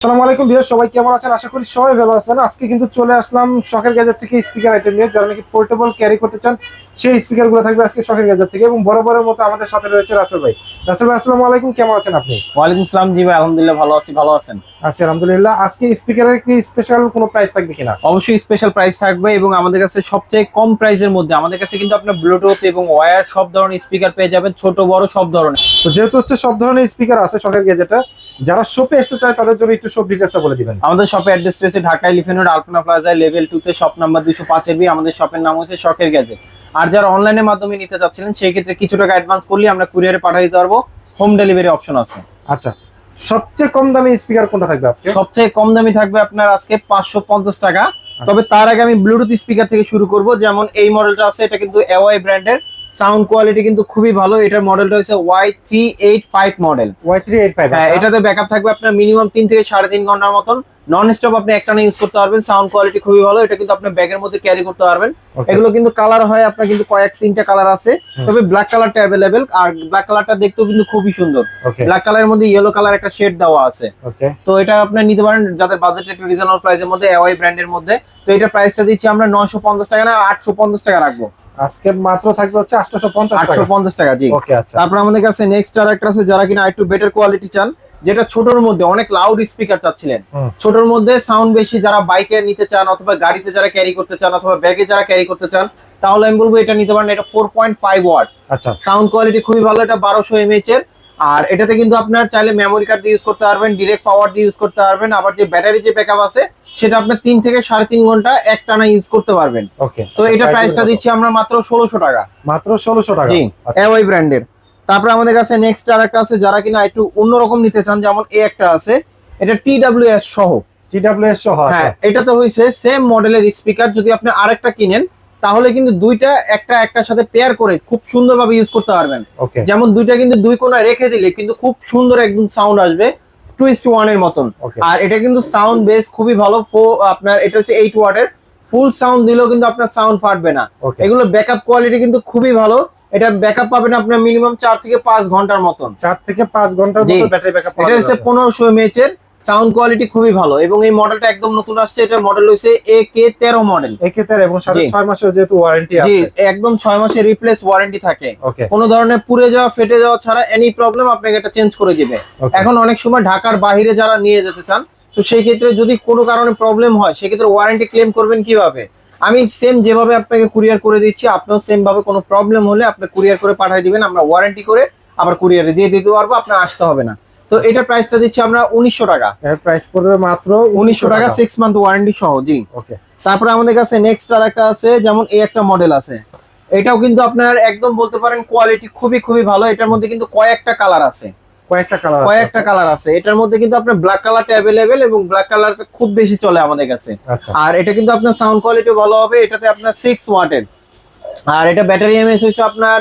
আসসালামু আলাইকুম ভিউয়ার, সবাই কেমন আছেন? আশা করি সবাই ভালো আছেন। আজকে কিন্তু চলে আসলাম শখের গ্যাজেট থেকে স্পিকার আইটেম নিয়ে। যারা নাকি পোর্টেবল ক্যারি করতে চান সেই স্পিকারগুলো থাকবে আজকে শখের গ্যাজেট থেকে। এবং বরাবরের মতো আমাদের সাথে রয়েছে রাসেল ভাই। রাসেল ভাই, আসসালামু আলাইকুম, কেমন আছেন আপনি? ওয়ালাইকুম সালাম। জি ভাই, আলহামদুলিল্লাহ ভালো আছি। ভালো আছেন? আছি আলহামদুলিল্লাহ। আজকে স্পিকারের কি স্পেশাল কোনো প্রাইস থাকবে কিনা? অবশ্যই স্পেশাল প্রাইস থাকবে এবং আমাদের কাছে সবচেয়ে কম প্রাইসের মধ্যে আমাদের কাছে কিন্তু আপনার ব্লুটুথ এবং ওয়্যার সব ধরনের স্পিকার পেয়ে যাবেন, ছোট বড় সব ধরনের। তো যেহেতু সব ধরনের স্পিকার আছে শখের গ্যাজেটে, যারা শপে আসতে চায় তাদের জন্য একটু শপ ডিটেইলসটা বলে দিবেন। আমাদের শপে অ্যাড্রেস রয়েছে ঢাকা এলিফ্যান্ট রোড আলপনা প্লাজা লেভেল 2 তে, শপ নাম্বার 205 বি। আমাদের শপের নাম হচ্ছে শখের গ্যাজেট। আর যারা অনলাইনের মাধ্যমে নিতে চাচ্ছিলেন সেই ক্ষেত্রে কিছু টাকা অ্যাডভান্স করলে আমরা কুরিয়ারে পাঠিয়ে দিতে পারবো। হোম ডেলিভারি অপশন আছে। আচ্ছা, সবচেয়ে কম দামি স্পিকার কোনটা থাকবে আজকে? সবচেয়ে কম দামি থাকবে আপনার আজকে 550 টাকা। তবে তার আগে আমি ব্লুটুথ স্পিকার থেকে শুরু করব। যেমন এই মডেলটা আছে, এটা কিন্তু এওয়াই ব্র্যান্ডের, সাউন্ড কোয়ালিটি কিন্তু খুবই ভালো। এটার মডেলটা হচ্ছে Y385 মডেল। Y385। হ্যাঁ, এটাতে ব্যাকআপ থাকবে আপনার মিনিমাম 3 থেকে 3.5 ঘন্টার মতন। নন স্টপ আপনি একটানা ইউজ করতে পারবেন। সাউন্ড কোয়ালিটি খুবই ভালো। এটা কিন্তু আপনি ব্যাগের মধ্যে ক্যারি করতে পারবেন। এগুলো কিন্তু কালার হয় আপনার, কিন্তু তিনটা কালার আছে। তবে ব্ল্যাক কালারটা অ্যাভেলেবেল, আর ব্ল্যাক কালারটা দেখতেও কিন্তু খুবই সুন্দর। ব্ল্যাক কালারের মধ্যে ইয়েলো কালার একটা শেড দেওয়া আছে। তো এটা আপনি নিতে পারেন যাদের বাজেট একটু রিজনেবল প্রাইসের মধ্যে, এওয়াই ব্র্যান্ডের মধ্যে। তো এটা প্রাইসটা দিচ্ছি আমরা 950 টাকা না 850 টাকা রাখবো। আজকে মাত্র থাকবে 850 টাকা। জি, ওকে। আচ্ছা, তারপর আমাদের কাছে নেক্সট আরেকটা আছে, যারা কিনা একটু বেটার কোয়ালিটি চান, যেটা ছোটর মধ্যে অনেক লাউড স্পিকার চাচ্ছিলেন, ছোটর মধ্যে সাউন্ড বেশি, যারা বাইকে নিতে চান অথবা গাড়িতে যারা ক্যারি করতে চান অথবা ব্যাগে যারা ক্যারি করতে চান, তাহলে আমি বলবো এটা নিতে পারেন। এটা 4.5 ওয়াট। আচ্ছা, সাউন্ড কোয়ালিটি খুবই ভালো। এটা 1200 এমএইচ এর। আর এটাতে কিন্তু আপনার চাইলে মেমোরি কার্ড দিয়ে ইউজ করতে পারবেন, ডিরেক্ট পাওয়ার দিয়ে ইউজ করতে পারবেন। আবার যে ব্যাটারি যে ব্যাকআপ আছে সেটা আপনার 3 থেকে 3.5 ঘন্টা একটানা ইউজ করতে পারবেন। ওকে। তো এটা প্রাইসটা দিচ্ছি আমরা মাত্র 1600 টাকা। মাত্র 1600 টাকা। জি, এওয়াই ব্র্যান্ডের। তারপরে আমাদের কাছে নেক্সট আরেকটা আছে, যারা কিনা একটু অন্যরকম নিতে চান, যেমন এই একটা আছে, এটা TWS সহ। TWS সহ। হ্যাঁ, এটা তো হইছে সেম মডেলের স্পিকার। যদি আপনি আরেকটা কিনেন তাহলে কিন্তু দুইটা একটার সাথে পেয়ার করে খুব সুন্দরভাবে ইউজ করতে পারবেন। যেমন দুইটা কিন্তু দুই কোণায় রেখে দিলে কিন্তু খুব সুন্দর একদম সাউন্ড আসবে, 2:1 এর মতন। আর এটা কিন্তু সাউন্ড বেস খুবই ভালো। আপনার এটা হচ্ছে 8 ওয়াটের। ফুল সাউন্ড দিলেও কিন্তু আপনার সাউন্ড ফাটবে না। এগুলো ব্যাকআপ কোয়ালিটি কিন্তু খুবই ভালো। এটা ব্যাকআপ পাবেন আপনার মিনিমাম 4 থেকে 5 ঘন্টার মতন। 4 থেকে 5 ঘন্টার মতো ব্যাটারি ব্যাকআপ পাবেন। এটা হচ্ছে 1500 এমএএইচ এর। সাউন্ড কোয়ালিটি খুবই ভালো এবং এই মডেলটা একদম নতুন আসছে। এটা মডেল হইছে AK13 মডেল। AK13 এবং সাথে 6 মাসের যেহেতু ওয়ারেন্টি আছে। জি, একদম 6 মাসের রিপ্লেস ওয়ারেন্টি থাকে। ওকে। কোনো ধরনের পুড়ে যাওয়া ফেটে যাওয়া ছাড়া এনি প্রবলেম আপনাকে এটা চেঞ্জ করে দিবে। এখন অনেক সময় ঢাকার বাইরে যারা নিয়ে যেতে চান, তো সেই ক্ষেত্রে যদি কোনো কারণে প্রবলেম হয় সেক্ষেত্রে ওয়ারেন্টি ক্লেম করবেন কিভাবে? আমি সেম যেভাবে আপনাকে কুরিয়ার করে দিচ্ছি, আপনিও সেম ভাবে কোনো প্রবলেম হলে আপনি কুরিয়ার করে পাঠিয়ে দিবেন। আমরা ওয়ারেন্টি করে আবার কুরিয়ারে দিয়ে দিতে পারবো, আপনার আসতে হবে না। তো এটা প্রাইসটা দিচ্ছি আমরা 1900 টাকা। এর প্রাইস পড়বে মাত্র 1900 টাকা, 6 মান্থ ওয়ারেন্টি সহ। জি, ওকে। তারপরে আমাদের কাছে নেক্সট আরেকটা আছে, যেমন এই একটা মডেল আছে। এটাও কিন্তু আপনার একদম বলতে পারেন কোয়ালিটি খুবই ভালো। এটার মধ্যে কিন্তু কয়েকটা কালার আছে। কয়েকটা কালার আছে এটার মধ্যে, কিন্তু আপনার ব্ল্যাক কালারটা अवेलेबल এবং ব্ল্যাক কালারটা খুব বেশি চলে আমাদের কাছে। আর এটা কিন্তু আপনার সাউন্ড কোয়ালিটি ভালো হবে। এটাতে আপনার 6 ওয়াটের। আর এটা ব্যাটারি এমএএইচ হচ্ছে আপনার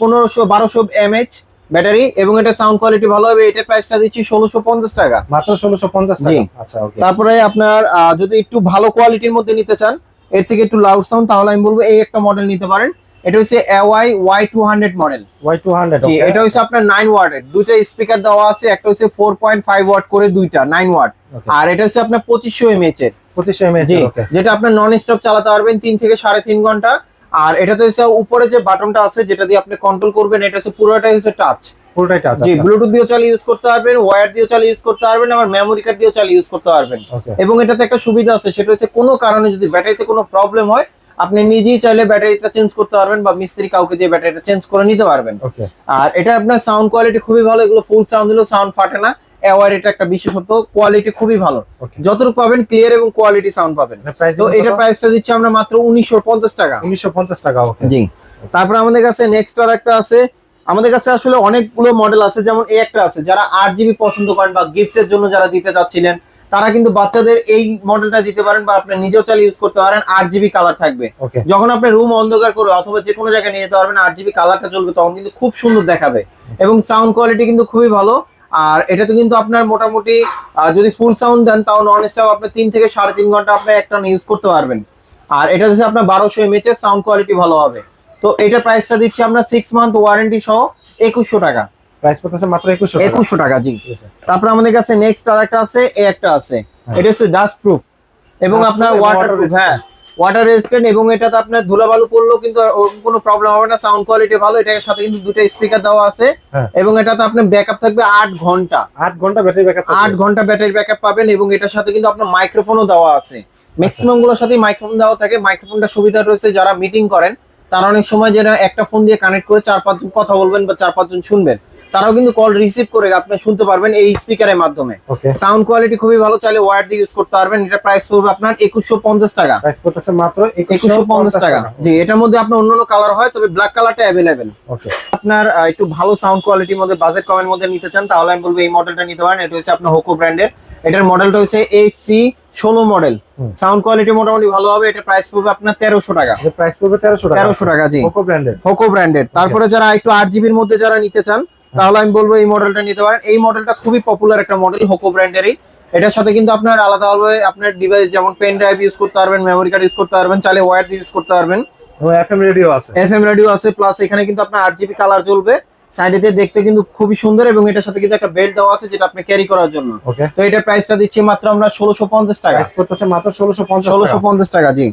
1200 এমএএইচ ব্যাটারি এবং এটা সাউন্ড কোয়ালিটি ভালো হবে। এটার প্রাইসটা দিচ্ছি 1650 টাকা। মাত্র 1650 টাকা। আচ্ছা, ওকে। তারপরে আপনার যদি একটু ভালো কোয়ালিটির মধ্যে নিতে চান, এর থেকে একটু লাউড সাউন্ড, তাহলে আমি বলবো এই একটা মডেল নিতে পারেন। এটা হচ্ছে এওয়াই Y200 মডেল। Y200। জি, এটা হচ্ছে আপনার 9 ওয়াটের। দুইটা স্পিকার দেওয়া আছে, একটা হচ্ছে 4.5 ওয়াট করে, দুইটা 9 ওয়াট। আর এটা হচ্ছে আপনার 2500 এমএএইচ এর। 2500 এমএএইচ। ওকে। যেটা আপনার নন স্টপ চালাতে পারবেন 3 থেকে 3.5 ঘন্টা। আর এটাতে হচ্ছে উপরে যে বাটনটা আছে যেটা দিয়ে আপনি কন্ট্রোল করবেন, এটা হচ্ছে পুরোটাই হচ্ছে টাচ। পুরোটাই টাচ। জি, ব্লুটুথ দিয়েও চালিয়ে ইউজ করতে পারবেন, ওয়্যার দিয়েও চালিয়ে ইউজ করতে পারবেন, আবার মেমোরি কার্ড দিয়েও চালিয়ে ইউজ করতে পারবেন। এবং এটাতে একটা সুবিধা আছে, সেটা হচ্ছে কোনো কারণে যদি ব্যাটারিতে কোনো প্রবলেম হয়, আপনি নিজেই চাইলে ব্যাটারিটা চেঞ্জ করতে পারবেন বা মিস্ত্রি কাউকে দিয়ে ব্যাটারিটা চেঞ্জ করে নিতে পারবেন। আর এটা আপনার সাউন্ড কোয়ালিটি খুবই ভালো। এগুলো ফুল সাউন্ড দিলেও সাউন্ড ফাটে না। এওয়ার এটা একটা বিশেষত্ব, কোয়ালিটি খুবই ভালো। যতটুকু পাবেন ক্লিয়ার এবং কোয়ালিটি সাউন্ড পাবেন। তো এটা প্রাইসটা দিচ্ছি আমরা মাত্র 1950 টাকা। 1950 টাকা। ওকে। জি, তারপর আমাদের কাছে নেক্সট আরেকটা আছে। আমাদের কাছে আসলে অনেকগুলো মডেল আছে, যেমন এই একটা আছে, যারা 8GB পছন্দ করেন বা গিফটের জন্য যারা দিতে চাচ্ছিলেন, তারা কিন্তু বাচ্চাদের এই মডেলটা দিতে পারেন বা আপনি নিজেও চালিয়ে ইউজ করতে পারেন। 8GB কালার থাকবে। যখন আপনি রুম অন্ধকার করে অথবা যে কোনো জায়গায় নিয়ে যেতে পারবেন, 8GB কালারটা চলবে, তখন কিন্তু খুব সুন্দর দেখাবে এবং সাউন্ড কোয়ালিটি কিন্তু খুবই ভালো। আর এটাতে কিন্তু আপনার মোটামুটি যদি ফুল সাউন্ড দেন তাও নন স্টপ আপনি 3 থেকে 3.5 ঘন্টা আপনি একটা ইউজ করতে পারবেন। আর এটা হচ্ছে আপনার 1200 এমএএইচ এর, সাউন্ড কোয়ালিটি ভালো হবে। তো এটা প্রাইসটা দিচ্ছি আমরা 6 মান্থ ওয়ারেন্টি সহ 2100 টাকা। প্রাইস পড়তেছে মাত্র 2100 টাকা। 2100 টাকা জি। ঠিক আছে। তারপর আমাদের কাছে নেক্সট আরেকটা আছে, এই একটা আছে, এটা হচ্ছে ডাস্ট প্রুফ এবং Dust আপনার proof এবং ওয়াটার water প্রুফ। resistant। হ্যাঁ, ওয়াটার রেজিস্ট্যান্ট এবং এটাতে আপনার ধুলাবালু পড়লেও কিন্তু ওরকম কোনো প্রবলেম হবে না। সাউন্ড কোয়ালিটি ভালো। এটার সাথে কিন্তু দুটো স্পিকার দেওয়া আছে হ্যাঁ। এবং এটাতে আপনার ব্যাকআপ থাকবে 8 ঘন্টা। 8 ঘন্টা ব্যাটারি ব্যাকআপ 8 ঘন্টা ব্যাটারি ব্যাকআপ পাবেন এবং এটার সাথে কিন্তু আপনার মাইক্রোফোনও দেওয়া আছে। ম্যাক্সিমাম গুলোর সাথে মাইক্রোফোন দেওয়া থাকে। মাইক্রোফোনটা সুবিধা রয়েছে যারা মিটিং করেন, তারা অনেক সময় যেটা একটা ফোন দিয়ে কানেক্ট করে 4-5 জন কথা বলবেন বা 4-5 জন শুনবেন, তারাও কিন্তু কল রিসিভ করে আপনি শুনতে পারবেন এই স্পিকারের মাধ্যমে। ওকে। সাউন্ড কোয়ালিটি খুবই ভালো, চাইলে ওয়্যার দিয়ে ইউজ করতে পারবেন। এটা প্রাইস পড়বে আপনার 2150 টাকা। প্রাইস পড়তেছে মাত্র 2150 টাকা জি। এটার মধ্যে আপনার অন্যান্য কালার হয়, তবে ব্ল্যাক কালারটা অ্যাভেলেবেল। ওকে। আপনার একটু ভালো সাউন্ড কোয়ালিটির মধ্যে বাজেট কমের মধ্যে নিতে চান, তাহলে আমি বলবো এই মডেলটা নিতে পারেন। এটা হচ্ছে আপনার হোকো ব্র্যান্ডের। এটার মডেলটা হচ্ছে AC16 মডেল। সাউন্ড কোয়ালিটি মোটামুটি ভালো হবে। এটা প্রাইস পড়বে আপনার 1300 টাকা। এর প্রাইস পড়বে 1300 টাকা। 1300 টাকা জি। কোকো ব্র্যান্ডের। হোকো ব্র্যান্ডের। তারপরে যারা একটু 8GB এর মধ্যে যারা নিতে চান, তাহলে আমি বলবো এই মডেলটা নিতে পারেন। এই মডেলটা খুবই পপুলার একটা মডেল হোকো ব্র্যান্ডেরই। এটার সাথে কিন্তু আপনার আলাদাভাবে আপনার ডিভাইস যেমন পেন ড্রাইভ ইউজ করতে পারবেন, মেমোরি কার্ড ইউজ করতে পারবেন, চাইলে ওয়্যার ইউজ করতে পারবেন। ও এফএম রেডিও আছে। এফএম রেডিও আছে, প্লাস এখানে কিন্তু আপনার 8GB কালার জ্বলবে। সাইডেতে দেখতে কিন্তু খুবই সুন্দর এবং এটার সাথে কিন্তু একটা বেল্ট দেওয়া আছে যেটা আপনি ক্যারি করার জন্য। ওকে। তো এটার প্রাইসটা দিচ্ছি মাত্র আমরা 1650 টাকা। প্রাইস পড়তেছে মাত্র 1650 টাকা। 1650 টাকা জি।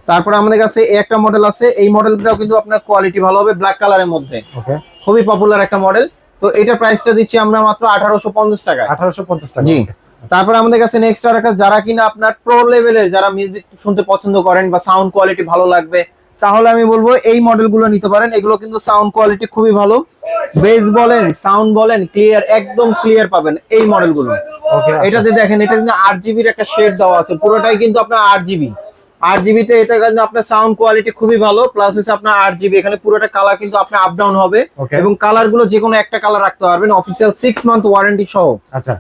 তারপর আমাদের কাছে এই একটা মডেল আছে। এই মডেলটাও কিন্তু আপনার কোয়ালিটি ভালো হবে, ব্ল্যাক কালারের মধ্যে। ওকে। খুবই পপুলার একটা মডেল। তো এটার প্রাইসটা দিচ্ছি আমরা মাত্র 1850 টাকা। 1850 টাকা জি। তারপর আমাদের কাছে নেক্সট আর একটা, যারা কিনা আপনার প্রো লেভেলের যারা মিউজিক শুনতে পছন্দ করেন বা সাউন্ড কোয়ালিটি ভালো লাগবে, তাহলে আমি বলবো এই মডেলগুলো নিতে পারেন। এগুলো কিন্তু সাউন্ড কোয়ালিটি খুবই ভালো, বেস বলেন সাউন্ড বলেন ক্লিয়ার, একদম ক্লিয়ার পাবেন এই মডেলগুলো। ওকে। এটাতে দেখেন, এটা কিন্তু 8GB এর একটা শেড দেওয়া আছে, পুরোটাই কিন্তু আপনার 8GB। 8GB তে এটা কিন্তু আপনার সাউন্ড কোয়ালিটি খুবই ভালো, প্লাস হচ্ছে আপনার 8GB। এখানে পুরোটা কালার কিন্তু আপনার আপ ডাউন হবে এবং কালার গুলো যে কোনো একটা কালার রাখতে পারবেন, অফিসিয়াল 6 মান্থ ওয়ারেন্টি সহ। আচ্ছা।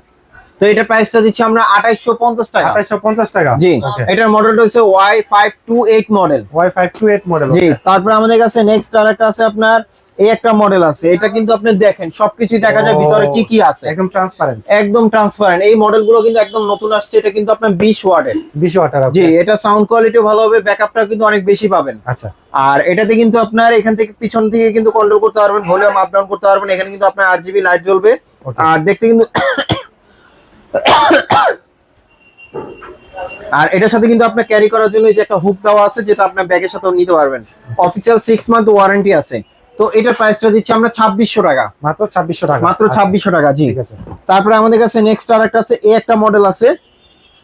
তো এটা প্রাইসটা দিচ্ছি আমরা 2850 টাকা। 2850 টাকা জি। ওকে। এটার মডেলটা হচ্ছে Y528 মডেল। Y528 model. জি। তারপর আমাদের কাছে নেক্সট আরেকটা আছে আপনার, এই একটা মডেল আছে। এটা কিন্তু আপনি দেখেন সবকিছুই দেখা যায় ভিতরে কি কি আছে, একদম ট্রান্সপারেন্ট। একদম ট্রান্সপারেন্ট। এই মডেলগুলো কিন্তু একদম নতুন আসছে। এটা কিন্তু আপনার 20 ওয়াটের। 20 ওয়াটের। জি। এটা সাউন্ড কোয়ালিটিও ভালো হবে, ব্যাকআপটা কিন্তু অনেক বেশি পাবেন। আচ্ছা। আর এটাতে কিন্তু আপনার এখান থেকে পিছন থেকে কিন্তু কন্ট্রোল করতে পারবেন, ভলিউম আপ ডাউন করতে পারবেন। এখানে কিন্তু আপনার 8GB লাইট জ্বলবে। আর দেখতে কিন্তু আর এটার সাথে কিন্তু আপনার ক্যারি করার জন্য এই যে একটা হুক দেওয়া আছে, যেটা আপনার ব্যাগের সাথেও নিতে পারবেন। অফিসিয়াল 6 মান্থ ওয়ারেন্টি আছে। তো এটার প্রাইসটা দিচ্ছি আমরা 2600 টাকা। মাত্র 2600 টাকা। মাত্র 2600 টাকা জি। ঠিক আছে। তারপরে আমাদের কাছে নেক্সট আরেকটা আছে, এই একটা মডেল আছে।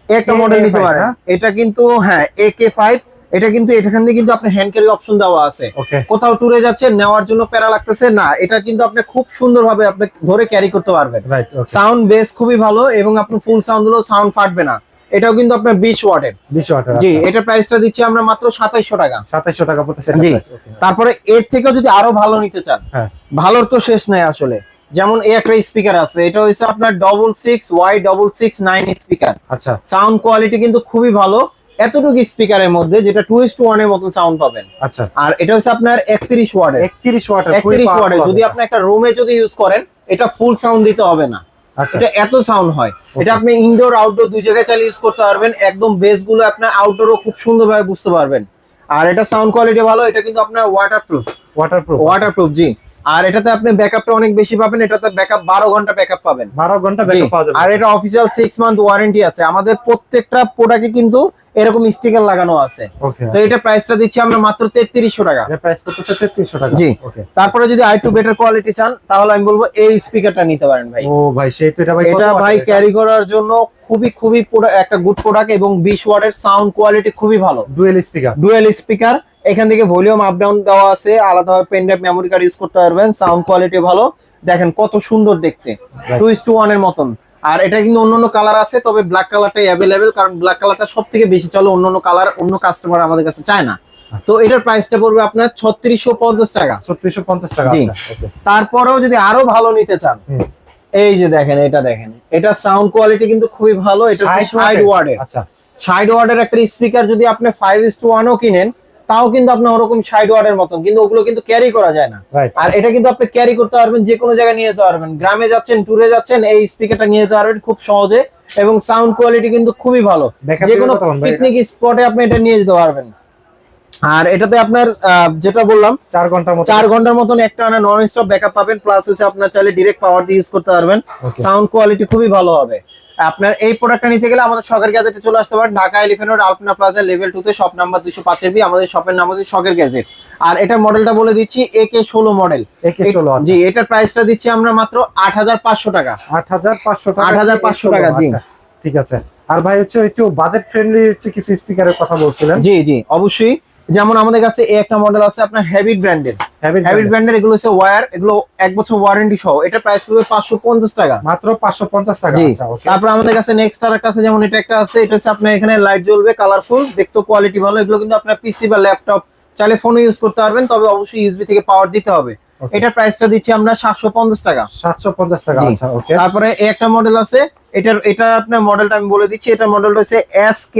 এই একটা মডেল নিতে AK5 পারেন। এটা কিন্তু হ্যাঁ AK5। এটা কিন্তু এখানে কিন্তু আপনি হ্যান্ড ক্যারি অপশন দেওয়া আছে। ওকে। কোথাও ট্যুরে যাচ্ছেন, নেওয়ার জন্য প্যারা লাগতেছে না, এটা কিন্তু আপনি খুব সুন্দরভাবে আপনি ধরে ক্যারি করতে পারবেন। রাইট। ওকে। সাউন্ড বেস খুবই ভালো এবং আপনি ফুল সাউন্ড হলেও সাউন্ড ফাটবে না। এটাও কিন্তু আপনার 20 ওয়াটের। 20 ওয়াটের। জি। এটা প্রাইসটা দিচ্ছি আমরা মাত্র 2700 টাকা। 2700 টাকা পড়তেছে জি। এটা। ওকে। তারপরে এর থেকেও যদি আরো ভালো নিতে চান, হ্যাঁ। ভালোর তো শেষ নাই আসলে। যেমন এই একটা স্পিকার আছে, এটা হচ্ছে আপনার 66Y669 স্পিকার। আচ্ছা। সাউন্ড কোয়ালিটি কিন্তু খুবই ভালো, এতটুকু স্পিকারের মধ্যে, যেটা 2:1 এর মতো সাউন্ড পাবেন। আচ্ছা। আর এটা হচ্ছে আপনার 31 ওয়াটের। 31 ওয়াটের। 31 ওয়াটের। যদি আপনি একটা রুমে যদি ইউজ করেন, এটা ফুল সাউন্ড দিতে হবে না। আচ্ছা। এটা এত সাউন্ড হয়। এটা আপনি ইনডোর আউটডোর দুই জায়গায় চালিয়ে ইউজ করতে পারবেন। একদম বেস গুলো আপনার আউটডোরও খুব সুন্দরভাবে বুঝতে পারবেন। আর এটা সাউন্ড কোয়ালিটি ভালো। এটা কিন্তু আপনার ওয়াটারপ্রুফ। ওয়াটারপ্রুফ জি। আর এটাতে আপনি ব্যাকআপটা অনেক বেশি পাবেন। এটাতে ব্যাকআপ 12 ঘন্টা ব্যাকআপ পাবেন। 12 ঘন্টা ব্যাকআপ পাওয়া যাবে। আর এটা অফিসিয়াল 6 মান্থ ওয়ারেন্টি আছে। আমাদের প্রত্যেকটা প্রোডাক্টে কিন্তু এরকম স্টিকার লাগানো আছে। ওকে। তো এটা প্রাইসটা দিচ্ছি আমরা মাত্র 3300 টাকা। এর প্রাইস পড়তেছে 3300 টাকা। জি। ওকে। তারপরে যদি আরেকটু বেটার কোয়ালিটি চান, তাহলে আমি বলবো এই স্পিকারটা নিতে পারেন ভাই। ও ভাই সেই তো এটা ভাই এটা ভাই ক্যারি করার জন্য খুবই খুবই একটা গুড প্রোডাক্ট এবং 20 ওয়াটের। সাউন্ড কোয়ালিটি খুবই ভালো। Dual speaker. এখান থেকে ভলিউম আপ ডাউন দেওয়া আছে, আলাদাভাবে pen drive memory card use করতে পারবেন। সাউন্ড কোয়ালিটি ভালো, দেখেন কত সুন্দর দেখতে, 2:1 এর মতন। আর এটা কিন্তু অন্যান্য কালার আছে, তবে ব্ল্যাক কালারটাই অ্যাভেলেবেল, কারণ ব্ল্যাক কালারটা সব থেকে বেশি চলে। অন্যান্য কালার অন্য কাস্টমার আমাদের কাছে চায় না। তো এটার প্রাইসটা পড়বে আপনার 3650 টাকা। 3650 টাকা। জি। আচ্ছা। ওকে। তারপরেও যদি আরো ভালো নিতে চান, এই যে দেখেন, এটা দেখেন, এটা সাউন্ড কোয়ালিটি কিন্তু খুবই ভালো। এটা 60 ওয়াটের। আচ্ছা। 60 ওয়াটের একটা স্পিকার যদি আপনি 5:1 ও কিনেন, তাও কিন্তু আপনার ওরকম 60 ওয়াটের মতন, কিন্তু ওগুলো কিন্তু ক্যারি করা যায় না। আর এটা কিন্তু আপনি ক্যারি করতে পারবেন, যে কোনো জায়গায় নিয়ে যেতে পারবেন। গ্রামে যাচ্ছেন, ট্যুরে যাচ্ছেন, এই স্পিকারটা নিয়ে যেতে পারবেন খুব সহজে। এবং সাউন্ড কোয়ালিটি কিন্তু খুবই ভালো, যে কোনো পিকনিক স্পটে আপনি এটা নিয়ে যেতে পারবেন। আর এটাতে আপনার যেটা বললাম 4 ঘন্টার মতো 4 ঘন্টার মতন একটা নন স্টপ ব্যাকআপ পাবেন, প্লাস হচ্ছে আপনার চাইলে ডিরেক্ট পাওয়ার দিয়ে ইউজ করতে পারবেন। Okay. সাউন্ড কোয়ালিটি খুবই ভালো হবে। আপনার এই প্রোডাক্টটা নিতে গেলে আমাদের শখের গ্যাজেটে চলে আসতে পারেন, ঢাকা এলিফ্যান্ট রোড আলপনা প্লাজা লেভেল 2 তে শপ নাম্বার 205 বি। আমাদের শপের নাম হচ্ছে শখের গ্যাজেট। আর এটার মডেলটা বলে দিচ্ছি AK16 মডেল। AK16 আছে। জি, এটার প্রাইসটা দিচ্ছি আমরা মাত্র 8500 টাকা। 8500 টাকা। 8500 টাকা, জি। আচ্ছা, ঠিক আছে। আর ভাই হচ্ছে একটু বাজেট ফ্রেন্ডলি হচ্ছে কিছু স্পিকারের কথা বলছিলেন। জি জি অবশ্যই। যেমন আমাদের কাছে এই একটা মডেল আছে আপনার হ্যাবিট ব্র্যান্ডের। হ্যাবিট ব্র্যান্ডের এগুলো হচ্ছে ওয়্যার, এগুলো 1 বছর ওয়ারেন্টি সহ। এটা প্রাইস পড়বে 550 টাকা, মাত্র 550 টাকা। জি। আচ্ছা, ওকে। তারপর আমাদের কাছে নেক্সট আরেকটা আছে, যেমন এটা একটা আছে, এটা হচ্ছে আপনার এখানে লাইট জ্বলবে, কালারফুল, দেখতে কোয়ালিটি ভালো। এগুলো কিন্তু আপনার পিসি বা ল্যাপটপ চাইলে ফোনে ইউজ করতে পারবেন, তবে অবশ্যই ইউএসবি থেকে পাওয়ার দিতে হবে। Okay. এটার প্রাইসটা দিচ্ছি আমরা 750 টাকা। 750 টাকা। জি। আচ্ছা, ওকে। তারপরে এই একটা মডেল আছে, এটা আপনার মডেলটা আমি বলে দিচ্ছি। এটা মডেলটা হচ্ছে SK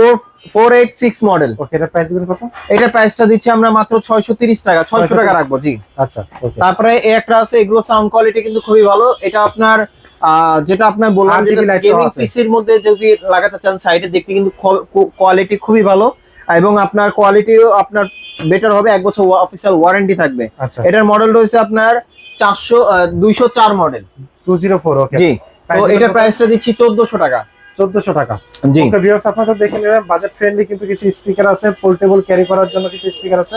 486 মডেল। ওকে, এটা প্রাইস দিবেন কত? এটার প্রাইসটা দিচ্ছি আমরা মাত্র 630 টাকা, 600 টাকা রাখবো, জি। আচ্ছা, ওকে। তারপরে এই একটা আছে, এগুলো সাউন্ড কোয়ালিটি কিন্তু খুবই ভালো। এটা আপনার যেটা আপনার বললাম, RGB যেটা লাইট গেমিং আছে। পিসির মধ্যে যদি লাগাতে চান সাইডে, দেখতে কিন্তু কোয়ালিটি খুবই ভালো, এবং আপনার কোয়ালিটিও আপনার বেটার হবে। 1 বছর অফিসিয়াল ওয়ারেন্টি থাকবে। আচ্ছা, এটার মডেল রয়েছে আপনার 204 মডেল, 204। ওকে, জি। তো দিবেন এটার কত? প্রাইসটা দিচ্ছি 1400 টাকা। 1400 টাকা। জি। ওকে ভিউয়ার্স, আপনারা তো দেখে নিলেন বাজেট ফ্রেন্ডলি কিন্তু কিছু স্পিকার আছে, পোর্টেবল ক্যারি করার জন্য কিছু স্পিকার আছে।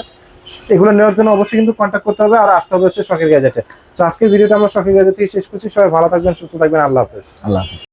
এগুলো নেওয়ার জন্য অবশ্যই কিন্তু কন্ট্যাক্ট করতে হবে আর আসতে হবে হচ্ছে শখের গ্যাজেটে। তো আজকের ভিডিওটা আমরা শখের গ্যাজেট থেকে শেষ করছি। সবাই ভালো থাকবেন, সুস্থ থাকবেন, আল্লাহ হাফেজ। আল্লাহ হাফেজ।